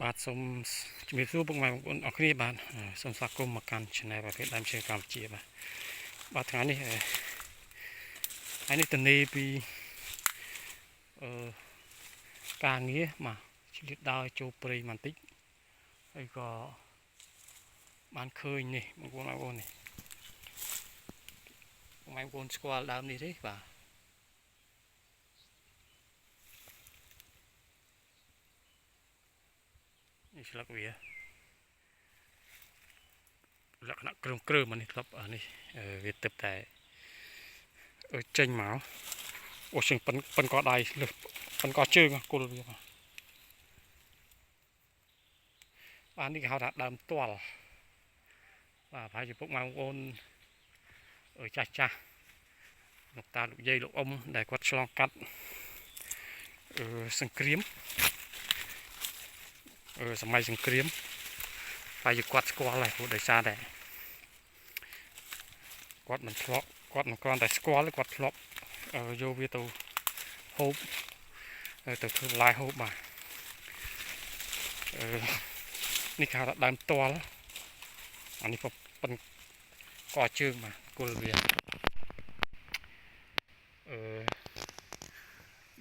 បាទសូមជំរាបសួរពុកម៉ែបងប្អូនអរគ្នាបាទសូមស្វាគមន៍មកកាន់ Channel ប្រភេទដើមឈើកម្ពុជាបាទថ្ងៃនេះទនីពីការងារបាទឆ្លៀតដើរចូលព្រៃបន្តិចហើយក៏បានឃើញនេះបងប្អូននេះបងប្អូនស្គាល់ដើមនេះទេបាទនេះស្លឹកវាលក្ខណៈគ្រើមនេះធ្លាប់នេះវាទឹកតែចេញមកអូជើងប៉ិនកដៃលើប៉ិនកជើងគល់វាបាទនេះគេហៅថាដើមទាល់បាទប្រហែលជាពុកម៉ែបងប្អូនចាស់លោកតាលោកយាយលោកអ៊ំដែលគាត់ឆ្លងកាត់សង្គ្រាមសម័យសង្គ្រាមតែគាត់ស្គាល់ហើយព្រោះដោយសារតែគាត់មិនធ្លាប់គាត់មិនគ្រាន់តែស្គាល់គាត់ធ្លាប់យកវាទៅហូបទៅធ្វើបន្លែហូបបាទនេះគេហៅថាដើមទាល់អានេះប៉ិនកជើងបាទគល់វា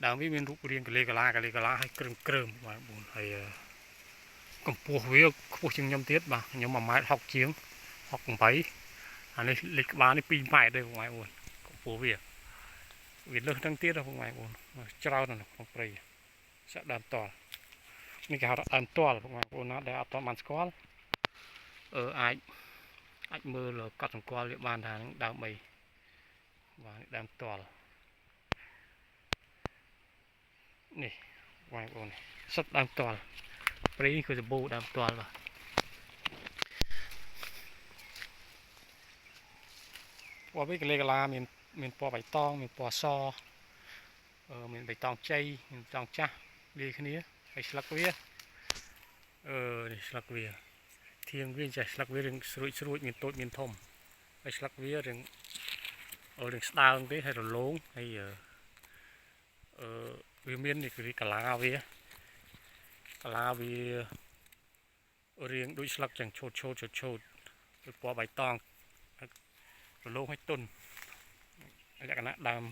ដើមវាមានរូបរាងកលេកាឡាហើយគ្រើមបាទបងហើយកម្ពស់វាខ្ពស់ជាងខ្ញុំទៀតបាទខ្ញុំ1.60 ម៉ែត្រជាង68អានេះលេខក្បាលនេះ2 ម៉ែត្រទេបងប្អូនកម្ពស់វាលើសទាំងទៀតបងប្អូនច្រើនណាស់ក្នុងព្រៃសាក់ដើមទាល់នេះគេហៅថាដើមទាល់បងប្អូនណាដែលអត់ទាន់បានស្គាល់អាចមើលកត់សម្គាល់វាបានថានឹងដើមអីបាទដើមទាល់នេះបងប្អូនសុទ្ធដើមទាល់ព្រៃនេះគឺសម្បូរដើមទាល់បាទពណ៌វាកលេកាឡាមានពណ៌បៃតងមានពណ៌សមានបៃតងជ័យមានបៃតងចាស់លាយគ្នាហើយស្លឹកវានេះស្លឹកវាធៀងវាចេះស្លឹកវារឿងស្រួចមានតូចមានធំហើយស្លឹកវារឿងស្ដើងទេហើយរលោងហើយវាមាននេះគឺកាឡាវារៀងដូចស្លឹកចឹងឆូតដូចពណ៌បៃតងរលោងហើយទន់លក្ខណៈដើម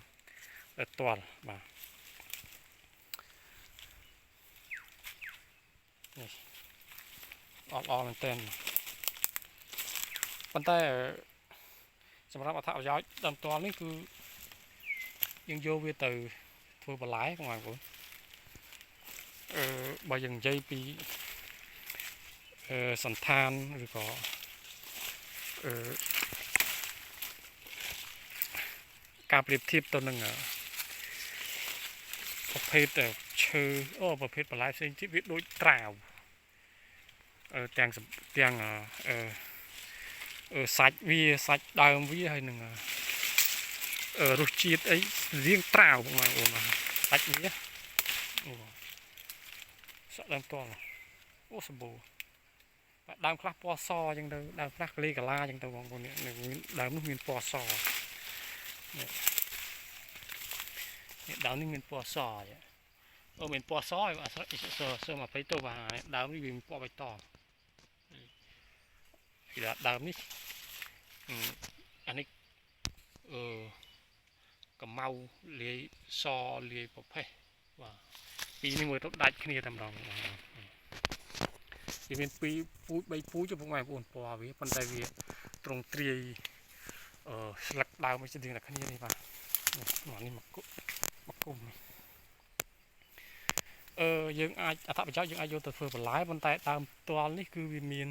ទាល់បាទនេះល្អមែនទែនប៉ុន្តែសម្រាប់អត្ថប្រយោជន៍ដើមទាល់នេះគឺយើងយកវាទៅធ្វើបន្លែបងប្អូនបើយើងនិយាយពីសន្តានឬក៏ការប្រៀបធៀបទៅនឹងប្រភេទឈើប្រភេទបន្លែផ្សេងទៀតវាដូចត្រាវទាំងសាច់វាសាច់ដើមវាហើយនឹងរសជាតិអីរៀងត្រាវបងប្អូនសាច់វាសាក់ដើមទាល់សម្បូរបាទដើមខ្លះពណ៌សអញ្ចឹងទៅដើមខ្លះកលេកាឡាអញ្ចឹងទៅបងប្អូននេះដើមនោះមានពណ៌សដើមនេះមានពណ៌សមានពណ៌សឲ្យសូមអភ័យទោសបាទដើមនេះវាមានពណ៌បៃតងពីដើមនេះអានេះកម្ៅលាយសលាយប្រភេទបាទពីរនេះមើលទៅដាច់គ្នាតែម្ដងវាមាន2ពូជ3ពូជបងប្អូនពណ៌វាប៉ុន្តែវាត្រង់ទ្រាយស្លឹកដើមមិនស្តៀងតែគ្នានេះបាទនេះមកគុំនេះយើងអាចអត្ថប្រយោជន៍យើងអាចយកទៅធ្វើបន្លែប៉ុន្តែដើមទាល់នេះគឺវាមាន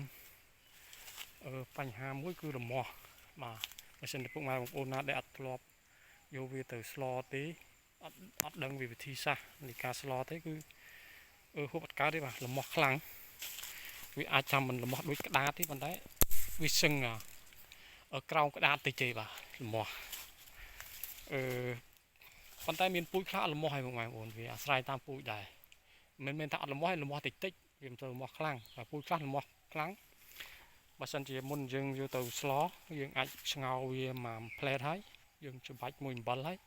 បញ្ហាមួយគឺរមាស់បាទបើមិនពុកម៉ែបងប្អូនណាដែលអត់ធ្លាប់យកវាទៅស្លទេអត់ដឹងវិធីសាស្ត្រនៃការស្លទេគឺហូបអត់កើតទេបាទរមាស់ខ្លាំងវាអាចចាំមិនរមាស់ដូចក្តារទេប៉ុន្តែវាសឹងក្រោមក្តារតិចទេបាទរមាស់ប៉ុន្តែមានពូជខ្លះរមាស់ហើយបងប្អូនវាអាស្រ័យតាមពូជដែរមិនមែនថាអត់រមាស់ទេរមាស់តិចវាមិនទៅរមាស់ខ្លាំងតែពូជខ្លះរមាស់ខ្លាំងបើសិនជាមុនយើងយកទៅស្លយើងអាចស្ងោរវាមួយផ្លែតហើយយើងច្បាច់មួយអំបិលហើយ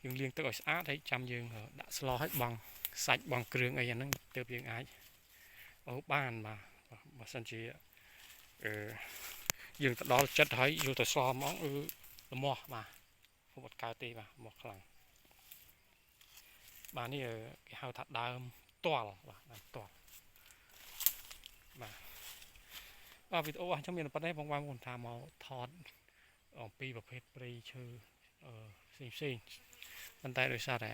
យើងលាងទឹកឲ្យស្អាតហើយចាំយើងដាក់ស្លឲ្យបង់សាច់បង់គ្រឿងអីអាហ្នឹងទើបយើងអាច អូបានបាទបើសិនជាអឺយើងទៅដល់ចិត្តហើយយកទៅស្លហ្មងល្មោះបាទពុំអត់កើតទេបាទមកខ្លាំងបាទនេះគេហៅថាដើមទាល់បាទដើមទាល់បាទវីដេអូអញ្ចឹងមានប៉ុណ្ណេះបងប្អូនថាមកថតអំពីប្រភេទព្រៃឈើផ្សេងប៉ុន្តែដោយសារតែ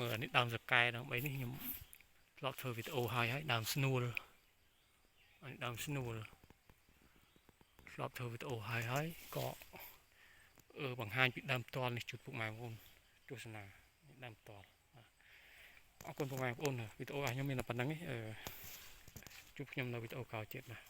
មើលនេះដើមសកែដើមអីនេះខ្ញុំធ្លាប់ធ្វើវីដេអូហើយដើមស្នួលដើមស្នួលធ្លាប់ធ្វើវីដេអូហើយក៏បង្ហាញពីដើមតលនេះជូនពុកម៉ែបងប្អូនទស្សនាដើមតលអរគុណពុកម៉ែបងប្អូនវីដេអូរបស់ខ្ញុំមានតែប៉ុណ្្នឹងទេជួបខ្ញុំនៅវីដេអូក្រោយទៀតបាទ